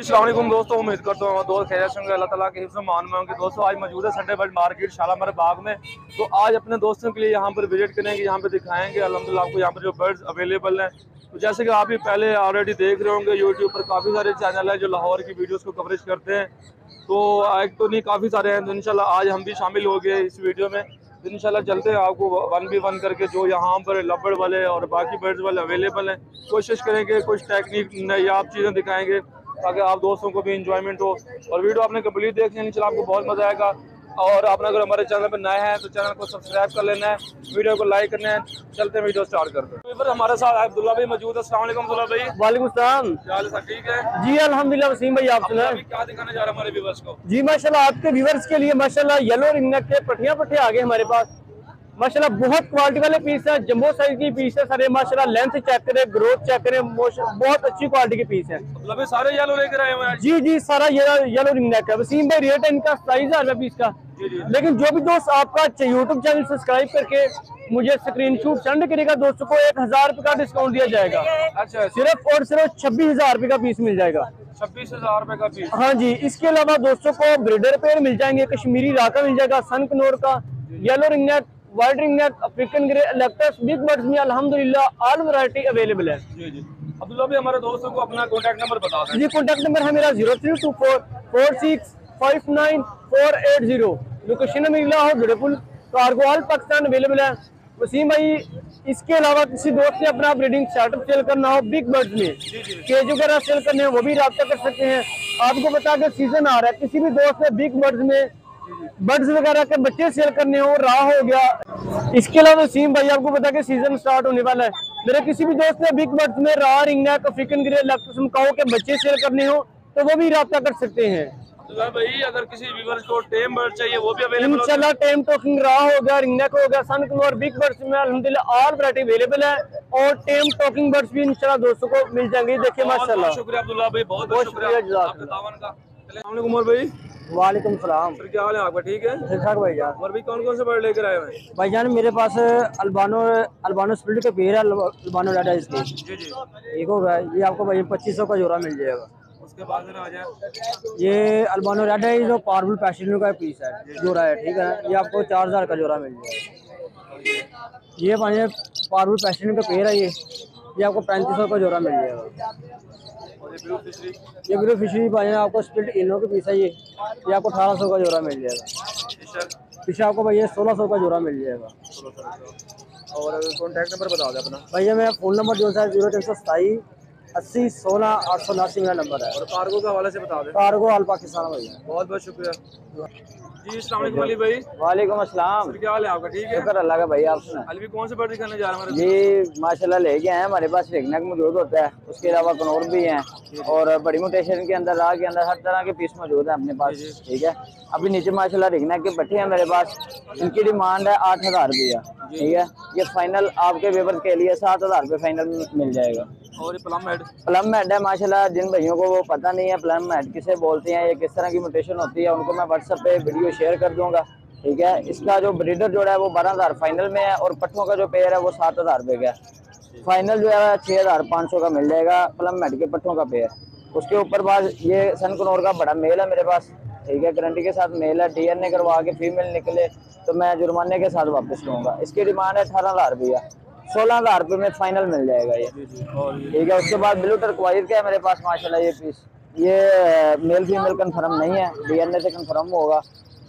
अस्सलाम वालेकुम दोस्तों, उम्मीद करता हूँ दोस्त खैरियत से होंगे। अल्लाह ताला के हिफ्ज़ में मान में दोस्तों आज मौजूद है संडे बर्ड मार्केट शालामार बाग में। तो आज अपने दोस्तों के लिए यहाँ पर विजिट करेंगे, यहाँ पे दिखाएंगे अल्हम्दुलिल्लाह आपको यहाँ पर जो बर्ड्स अवेलेबल हैं। तो जैसे कि आप भी पहले ऑलरेडी देख रहे होंगे यूट्यूब पर काफ़ी सारे चैनल हैं जो लाहौर की वीडियोज़ को कवरेज करते हैं। तो एक तो नहीं काफ़ी सारे हैं, तो इंशाल्लाह आज हम भी शामिल हो गए इस वीडियो में। तो इंशाल्लाह चलते हैं आपको 1v1 करके जो यहाँ पर लबड़ वाले और बाकी बर्ड्स वाले अवेलेबल हैं कोशिश करेंगे, कुछ टेक्निक नई आप चीज़ें दिखाएंगे ताकि आप दोस्तों को भी इंजॉयमेंट हो। और वीडियो आपने कंप्लीट देखनी है, इंशाल्लाह आपको बहुत मज़ा आएगा। और आपने अगर हमारे चैनल पर नए हैं तो चैनल को सब्सक्राइब कर लेना है, वीडियो को लाइक करना है। चलते हैं वीडियो स्टार्ट करते हैं। फिर हमारे साथ अब्दुल्ला भाई मौजूद है। अस्सलाम वालेकुम अब्दुल्ला भाई। वालेकुम सलाम। क्या हाल है सर, ठीक है? जी अल्हम्दुलिल्लाह। वसीम भाई आप सुनाएं। क्या दिखाने जा रहे हैं हमारे व्यूअर्स को? जी माशाल्लाह आपके व्यूअर्स के लिए माशाल्लाह येलो रिंगनेक के पट्टियां आ गए हमारे पास। माशाल्लाह बहुत क्वालिटी वाले पीस है, जंबो साइज की पीस है सारे। माशाल्लाह लेंथ चेक करें, ग्रोथ चेक करें, बहुत अच्छी क्वालिटी के पीस है। मतलब सारे येलो लेकर आए हुए हैं? जी सारा येलो रिंगनेक है। वसीम भाई रेट है इनका 27,000 पीस का। लेकिन जो भी दोस्त आपका यूट्यूब चैनल सब्सक्राइब करके मुझे स्क्रीनशॉट सेंड करेगा दोस्तों को 1,000 रुपए का डिस्काउंट दिया जाएगा। अच्छा, सिर्फ और सिर्फ 26,000 रुपए का पीस मिल जाएगा। 26,000 रुपए का पीस? हाँ जी। इसके अलावा दोस्तों को ब्रीडर पेयर मिल जाएंगे, कश्मीरी राका मिल जाएगा, सन कनौर का, yellow ringneck, white ringneck, African grey, eclectus, big birds में अल्हम्दुलिल्लाह ऑल वैरायटी अवेलेबल है। जी अब्दुल्ला भाई हमारे दोस्तों को अपना कॉन्टैक्ट नंबर बता दें। जी कॉन्टैक्ट नंबर है मेरा 0324 4659 480। लोकेशन में मिला हो beautiful cargo all Pakistan available है। वसीम भाई इसके अलावा किसी दोस्त ने अपना ब्रीडिंग सेटअप सेल करना हो बिग बर्ड्स में, केज वगैरह सेल करने हो वो भी राब्ता कर सकते हैं। आपको बता के सीजन आ रहा है, किसी भी दोस्त ने बिग बर्ड्स में बर्ड्स वगैरह के बच्चे सेल करने हो, राह हो गया। इसके अलावा वसीम भाई आपको बता के सीजन स्टार्ट होने वाला है, मेरे किसी भी दोस्त ने बिग बर्ड्स में राह, रिंगनेक, अफ्रीकन ग्रे, इलेक्ट्रस मकाओ के बच्चे सेल करने हो तो वो भी राब्ता कर सकते हैं। भाई अगर किसी व्यूअर्स को टेम बर्ड चाहिए वो भी अवेलेबल है? इंशाल्लाह टेम टॉकिंग राह हो गया, रिंगनेक हो गया, सन कनौर, बिग बर्ड्स में अल्हम्दुलिल्लाह ऑल वैरायटी अवेलेबल है। और टेम टॉकिंग बर्ड्स भी इंशाल्लाह दोस्तों को मिल जाएंगे। देखिए माशाल्लाह। शुक्रिया अब्दुल्ला भाई, बहुत शुक्रिया आपके तावन का। अस्सलाम वालेकुम उमर भाई। वालेकुम सलाम। सर क्या हाल है आपका, ठीक है? ठीक ठाक भाईजान। उमर भाई कौन कौन से बर्ड लेकर आए हुए हैं? भाईजान मेरे पास अल्बानो स्प्लिट के पेयर है, अल्बानो रेड आइज के। जी एक होगा ये आपको भाई 2500 का जोड़ा मिल जाएगा। उसके बाद आ जाए ये अल्बानो रेड आइज जो पावरफुल पैशन का पीस है, जोड़ा है, ठीक है। ये आपको 4000 का जोड़ा मिल जाएगा। ये भाई पावरफुल पैशन का पेयर है, ये आपको 3500 का जोड़ा मिल जाएगा। ये ब्लू फिशरी भाई आपको स्प्लिट इनो के पीस है, ये आपको 1800 का जोड़ा मिल जाएगा। फिश आपको भैया 1600 का जोड़ा मिल जाएगा। और कॉन्टैक्ट नंबर बता दें अपना। भैया मेरा फ़ोन नंबर जो है 0327 80 16 879 मेरा नंबर है। और कार्गो के हवाले से बता दें। कार्गो ऑल पाकिस्तान भैया। बहुत बहुत शुक्रिया जी। अस्सलाम वालेकुम अली भाई। वालेकुम अस्सलाम। क्या हाल है आपका, ठीक है? शुक्र अल्लाह का भाई, आप सुना। अली कौन से बर्ड दिखाने जा रहे हैं? जी माशाल्लाह लेके आए हमारे पास रिंगनेक मौजूद होता है, उसके अलावा कनौर भी हैं और बड़ी मोटेशन के अंदर राह के अंदर हर तरह के पीस मौजूद है अपने पास, ठीक है। अभी नीचे माशाल्लाह रिंगनेक के पट्टे हैं मेरे पास, इनकी डिमांड है 8000 रुपया, ठीक है। ये फाइनल आपके वेवर के लिए 7000 रुपये फाइनल मिल जाएगा। और ये प्लम हेड है माशाल्लाह। जिन भाइयों को वो पता नहीं है प्लम हेड किसे बोलते हैं, ये किस तरह की म्यूटेशन होती है, उनको मैं व्हाट्सएप पे वीडियो शेयर कर दूंगा, ठीक है। इसका जो ब्रीडर जोड़ा है वो 12000 फाइनल में है और पट्टों का जो पेयर है वो 7000 रुपये का है। फाइनल जो है 6500 का मिल जाएगा प्लम हेड के पट्टों का पेयर। उसके ऊपर बाद ये सन कनौर का बड़ा मेल है मेरे पास, ठीक है, गारंटी के साथ मेल है। DNA करवा के फीमेल निकले तो मैं जुर्माने के साथ वापस लूँगा। इसकी डिमांड है 18000 रुपया, 16000 रुपये में फाइनल मिल जाएगा ये, ठीक है। उसके बाद ब्लू टर्कवाइज का है मेरे पास माशाल्लाह ये पीस, ये मेल फीमेल कंफर्म नहीं है, DNA से कंफर्म होगा।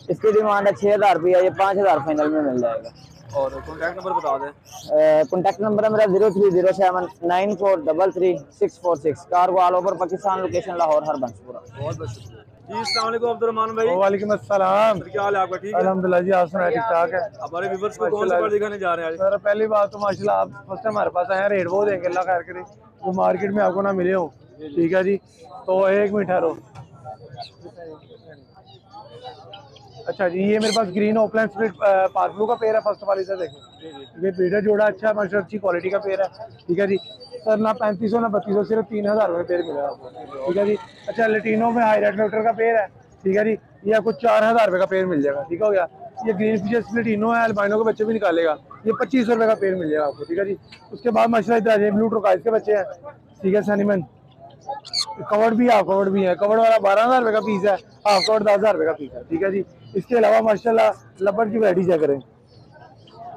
इसकी डिमांड है 6000 रुपया, ये 5000 फाइनल में मिल जाएगा। और कॉन्टैक्ट नंबर बता दें। कॉन्टैक्ट नंबर है मेरा 0307 9433 646। Cargo all over Pakistan, location Lahore Harbanspura. बहुत बहुत शुक्रिया जी। अस्सलाम वालेकुम अब्दुर्रहमान भाई। वालेकुम अस्सलाम। क्या हाल है आपका, ठीक है? अल्हम्दुलिल्लाह जी, आप सुनाए, ठीक ठाक है? हमारे व्यूअर्स को कौन सा बर्ड दिखाने जा रहे हैं आज? सर पहली बात तो माशाल्लाह आप फर्स्ट टाइम हमारे पास आए हैं, रेट वो देंगे अल्लाह खैर करे जो मार्केट में आपको ना मिले हो, ठीक है जी। तो एक मिनट ठहरो। अच्छा जी, ये मेरे पास ग्रीन ओपलाइन स्प्लिट पार्पलू का पेयर है। फर्स्ट वाली से देखें, ये ब्रीडर जोड़ा अच्छा है माशाल्लाह, अच्छी क्वालिटी का पेयर है, ठीक है जी। सर ना 3500 ना 3200, सिर्फ 3000 रुपये पेयर मिलेगा आपको, ठीक है जी। अच्छा लेटिनो में हाई रेड फिल्टर का पेयर है, ठीक है जी, ये आपको 4000 रुपये का पेयर मिल जाएगा, ठीक हो गया। ये ग्रीन फिशर स्प्लिट इनो है, अल्बाइनो के बच्चे भी निकालेगा, ये 2500 रुपये का पेयर मिल जाएगा आपको, ठीक है जी। उसके बाद माशाल्लाह इधर ब्लू टर्कोइज के बच्चे हैं, ठीक है, सनीमन कवर्ड भी हाफ कवर्ड भी है। कवर्ड वाला 12,000 रुपये का पीस है, हाफ कवर्ड 10,000 रुपये का पीस है, ठीक है जी। इसके अलावा माशाल्लाह लबड़ की वैरायटी चेक करें,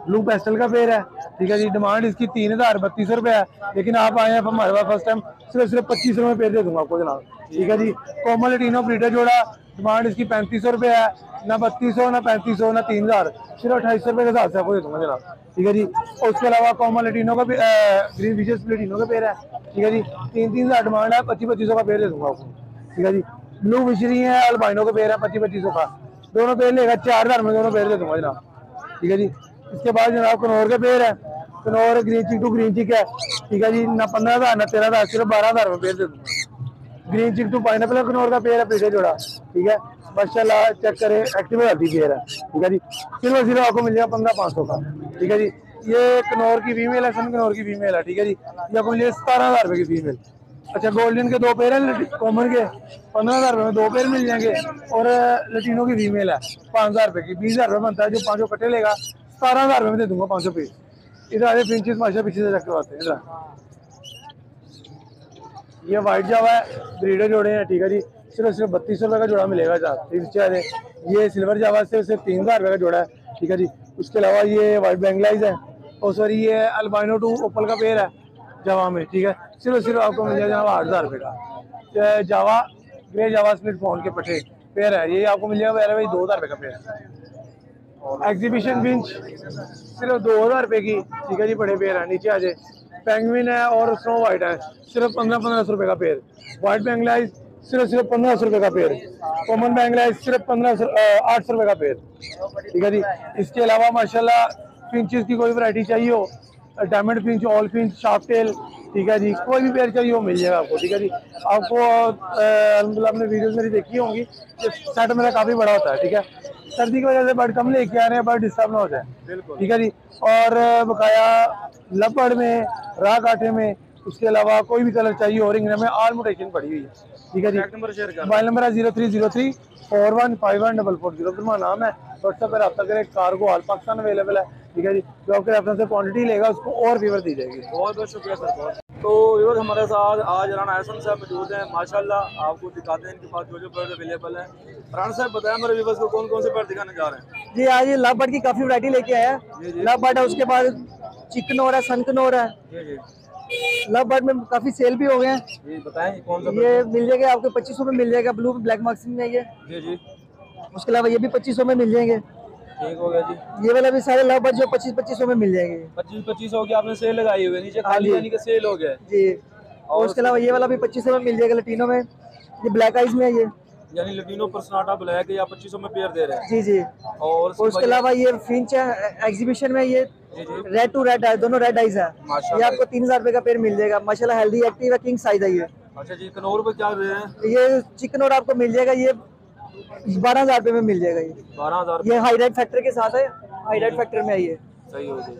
ब्लू पेस्टल का पेड़ है, ठीक है जी। डिमांड इसकी 3,032 रुपये है, लेकिन आप आए हैं हमारे पास फर्स्ट टाइम, सिर्फ 25 रुपये पेड़ दे दूंगा आपको जनाब, ठीक है जी। कोमल लटीनो ब्रीडर जोड़ा, डिमांड इसकी 3500 रुपये है, ना 3200 ना 3500 ना 3,000, सिर्फ 2800 रुपये के हिसाब से आपको दे दूंगा जनाब, ठीक है जी। और उसके अलावा कोमल लटीनो का ग्रीन विशेष लटीनो का पेड़ है, ठीक है जी। 3,000 डिमांड है, 2500 का पेड़ दे दूंगा आपको, ठीक है जी। ब्लू विशरी है, अल्बाइनो का पेड़ है 2500 का, दोनों पेड़ लेगा 4,000 में दोनों पेड़ दे दूंगा जनाब, ठीक है जी। इसके बाद जनाब कनौर का पेड़ है, कनौर ग्रीन चिक टू ग्रीन चिक है, ठीक है जी। ना 15,000 ना 13,000, सिर्फ 12,000 में पेड़ दे दूंगा। ग्रीन चिक टू पाइनएप्पल कनौर का पेड़ है, पेड़ जोड़ा, ठीक है माशाल्लाह चेक करे, एक्टिव आती पेड़ है, ठीक है जी। सिर्फ आपको मिल जाएगा 15,500 का, ठीक है जी। ये कनौर की फीमेल है, सन कनौर की फीमेल है, ठीक है जी। ये आपको मिल जाएगा 17,000 रुपये की फीमेल। अच्छा गोल्डन के 2 पेड़ हैं, कॉमन के 15,000 रुपये में 2 पेड़ मिल जाएंगे, और लटीनो की फीमेल है 5,000 रुपये की, 20,000 रुपये बनता है, जो 5 कट्टे लेगा 17,000 रुपये में दे दूंगा 500 पीस। इधर आगे फिंचेस माशा पीछे से चेक करवाते हैं इधर। ये वाइट जावा है, ब्रीडर जोड़े हैं, ठीक है जी। सिर्फ 3200 रुपये का जोड़ा मिलेगा जहाँ। ये सिल्वर जावा सिर्फ 3,000 रुपये का जोड़ा है, ठीक है जी। उसके अलावा ये वाइट बेंगलाइज है, और सॉरी ये अल्बाइनो टू ओपल का पेड़ है जावा में, ठीक है। सिर्फ आपको मिल जाएगा 8,000 रुपये का। जावा ग्रे जावा स्प्लिट फोन के पट्टे पेड़ है, ये आपको मिल जाएगा मेरा भाई 2,000 रुपये का पेड़ है। एग्जीबिशन बिंच सिर्फ 2,000 रुपये की, ठीक है जी। बड़े पेड़ है, नीचे आ जाए। पेंगुइन है और स्नो वाइट है, सिर्फ 1500 रुपये का पेड़। वाइट बेंगलाइज सिर्फ 1500 रुपये का पेड़। कॉमन बेंगलाइज सिर्फ 800 रुपये का पेड़, ठीक है जी। इसके अलावा माशाल्लाह फिंचेस की कोई वैरायटी चाहिए हो, diamond finch, owl finch, sharp tail, ठीक है जी, कोई भी पेड़ चाहिए वो मिल जाएगा आपको, ठीक है जी। आपको अल्हम्दुलिल्लाह आपने वीडियोस मेरी देखी होंगी, सेट मेरा काफ़ी बड़ा होता है, ठीक है। सर्दी की वजह से बर्ड कम लेके आ रहे हैं, बर्ड डिस्टर्ब ना हो जाए, ठीक है जी। और बकाया लपड़ में, राह कांटे में, उसके अलावा कोई भी कलर चाहिए हो, रिंग में ऑल म्यूटेशन पड़ी हुई है, ठीक है जी। मोबाइल नंबर है 030341514440, फिर नाम है, व्हाट्सएप पर रब्ता करें। कार्गो ऑल पाकिस्तान अवेलेबल है, ठीक है जी। जो आपके रेफरेंस से क्वांटिटी लेगा उसको और फीवर दी जाएगी। बहुत बहुत शुक्रिया सर, बहुत। तो व्यूअर्स हमारे साथ आज राना एहसन साहब मौजूद हैं, माशाल्लाह आपको दिखाते हैं इनके पास जो बर्ड अवेलेबल हैं। राना साहब बताएं हमारे व्यूअर्स को कौन कौन से बर्ड दिखाने जा रहे हैं? जी आज ये लव बर्ड की काफ़ी वैरायटी लेके आया है। लव बर्ड है, उसके बाद चिकनोर है, सनकनोर है। जी लव बर्ड में काफ़ी सेल भी हो गए हैं। जी बताएं कौन सा ये मिल जाएगा आपको 2500 में मिल जाएगा, ब्लू ब्लैक मार्क्सिंग में ये। जी उसके अलावा ये भी 2500 में मिल जाएंगे। ठीक हो गया जी। ये वाला भी सारे लव बर्ड जो 2500 में मिल जाएंगे। 25 हो गया, आपने सेल लगाई हुई है नीचे खाली, यानी कि सेल हो गया जी। और उसके अलावा ये वाला भी 2500 में मिल जाएगा लटीनो में, ये ब्लैक आइज में है ये, यानी लटीनो पर सनाटा ब्लैक है, या 2500 में पेयर दे रहे हैं। जी जी। और उसके अलावा ये फिंच है एग्जीबिशन में, ये रेड टू रेड है, दोनों रेड आइज है। ये आपको 3,000 रुपये का पेयर मिल जाएगा, माशाल्लाह हेल्दी एक्टिव है, किंग साइज है ये। अच्छा जी, कनौर पे क्या दे रहे हैं? ये चिकन और आपको मिल जाएगा, ये 12,000 रुपये में मिल जाएगा ये। 12,000 ये हाई रेड फैक्टर के साथ है, हाई रेड फैक्टर में है ये। सही हो गई।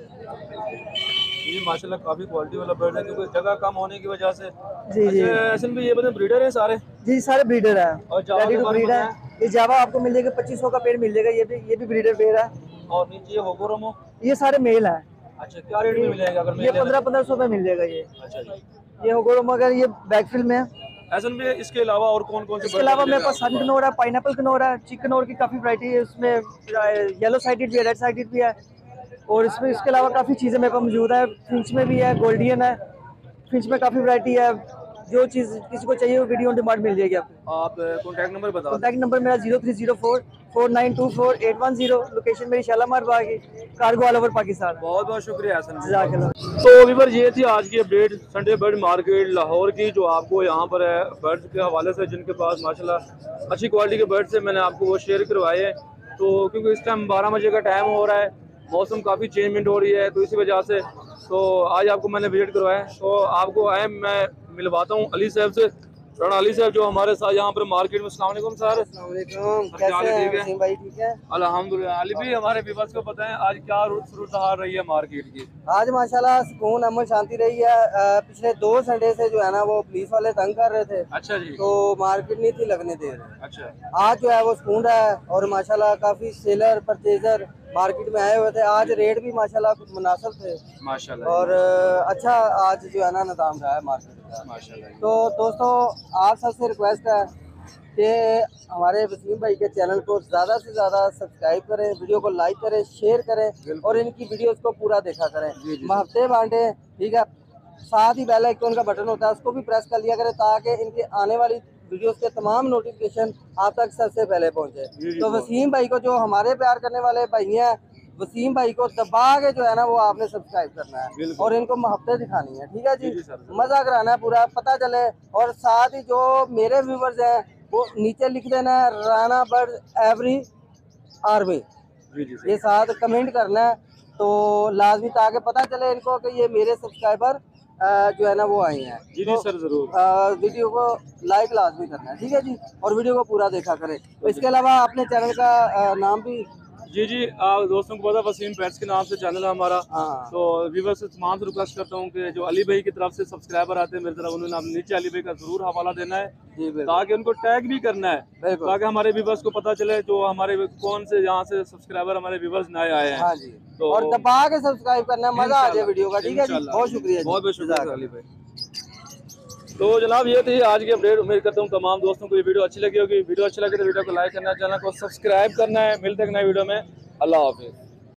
ये माशाल्लाह काफी क्वालिटी वाला बर्ड है, क्योंकि जगह कम होने की वजह से। जी जी। ऐसे भी ये बता ब्रीडर है सारे? जी सारे ब्रीडर है, और जावा रेडी टू ब्रीड है। ये जावा आपको मिल जाएगा 2500 का पेड़ मिल जाएगा, ये भी ब्रीडर पेड़ है। और नीचे होगोरोमो, ये सारे मेल है। अच्छा क्या रेट में मिलेगा अगर ये 1500 में मिल जाएगा ये। अच्छा जी। ये होगोरोमो अगर ये बैकफिल में है। ऐसे भी इसके अलावा और कौन कौन से? इसके अलावा मेरे पास सन कनौर है, पाइनएप्पल कनौर है, चिकन और की काफ़ी वैरायटी है, उसमें येलो साइडेड भी है, रेड साइडेड भी है। और इसमें इसके अलावा काफ़ी चीज़ें मेरे पास मौजूद है, फिंच में भी है, गोल्डियन है, फिंच में काफ़ी वैरायटी है। जो चीज़ किसी को चाहिए वो वीडियो ऑन डिमांड मिल जाएगी आपको। आप कॉन्टैक्ट नंबर बताओ। कॉन्टैक्ट नंबर मेरा 03044924 लोकेशन मेरी शालामार बाग है, कार्गो ऑल ओवर पाकिस्तान। बहुत बहुत शुक्रिया हसन। जज़ाकल्लाह। तो व्यूअर ये थी आज की update Sunday bird market Lahore की, जो आपको यहाँ पर है बर्ड्स के हवाले से, जिनके पास माशाल्लाह अच्छी क्वालिटी के बर्ड्स है, मैंने आपको वो शेयर करवाए हैं। तो क्योंकि इस टाइम 12 बजे का टाइम हो रहा है, मौसम काफ़ी चेंजमेंट हो रही है, तो इसी वजह से तो आज आपको मैंने विजिट करवाया। तो आपको आए मैं मिलवाता हूँ अली साहब से, राना अली साहब जो हमारे साथ यहाँ पर मार्केट में। अस्सलाम वालेकुम सर। कैसे हैं वसीम भाई, ठीक है? अल्हम्दुलिल्लाह। अली भी हमारे व्यूअर्स को बताएं आज क्या सूरत हाल रही है मार्केट की? आज माशाल्लाह सुकून अमन शांति रही है। पिछले 2 संडे से जो है ना वो पुलिस वाले तंग कर रहे थे। अच्छा जी। तो मार्केट नहीं थी लगने दे रहे। अच्छा। आज जो है वो सुकून है, और माशाल्लाह काफी सेलर परचेजर मार्केट में आए हुए थे। आज रेट भी माशाल्लाह कुछ मुनासिब थे माशाल्लाह, और अच्छा आज जो है ना निज़ाम रहा है मार्केट का। है। माशाल्लाह। तो दोस्तों आप सबसे रिक्वेस्ट है कि हमारे वसीम भाई के चैनल को ज़्यादा से ज़्यादा सब्सक्राइब करें, वीडियो को लाइक करें, शेयर करें और इनकी वीडियोस को पूरा देखा करें, महत्ते बांटें, ठीक है। साथ ही बेल आइकन का बटन होता है उसको भी प्रेस कर लिया करें ताकि इनके आने वाली वीडियोस के तमाम नोटिफिकेशन आप तक सबसे पहले पहुंचे। तो वसीम भाई को जो हमारे प्यार करने वाले भाई हैं, वसीम भाई को दबा के जो है ना वो आपने सब्सक्राइब करना है और इनको मोहब्बतें दिखानी है, ठीक है जी, मजा कराना है पूरा, पता चले। और साथ ही जो मेरे व्यूवर्स हैं वो नीचे लिख देना है राना बर्ड एवरी आर्मी, ये साथ कमेंट करना है तो लाजमी, ताकि पता चले इनको कि ये मेरे सब्सक्राइबर जो है ना वो आए हैं। जी तो सर जरूर वीडियो को लाइक लाजमी करना है, ठीक है जी, और वीडियो को पूरा देखा करें। तो इसके अलावा अपने चैनल का नाम भी जी दोस्तों को पता वसीम पेट्स के नाम से चैनल है हमारा। हाँ। तो व्यूवर्स से तमाम से रिक्वेस्ट करता हूँ कि जो अली भाई की तरफ से सब्सक्राइबर आते हैं मेरी तरफ, उन्होंने नीचे अली भाई का जरूर हवाला देना है जी ताकि उनको टैग भी करना है, ताकि हमारे व्यूवर्स को पता चले जो हमारे कौन से यहाँ से सब्सक्राइबर हमारे व्यूवर्स नए आए हैं। हाँ जी, तो और दबा के सब्सक्राइब करना है, मजा आ जाए वीडियो का, ठीक है जी। बहुत शुक्रिया, बहुत बहुत शुक्रिया अली भाई। तो जनाब ये थी आज की अपडेट। उम्मीद करता हूँ तमाम दोस्तों को ये वीडियो अच्छी लगी होगी। वीडियो अच्छी लगी तो वीडियो को लाइक करना है, चैनल को सब्सक्राइब करना है। मिलते हैं नए वीडियो में। अल्लाह हाफिज़।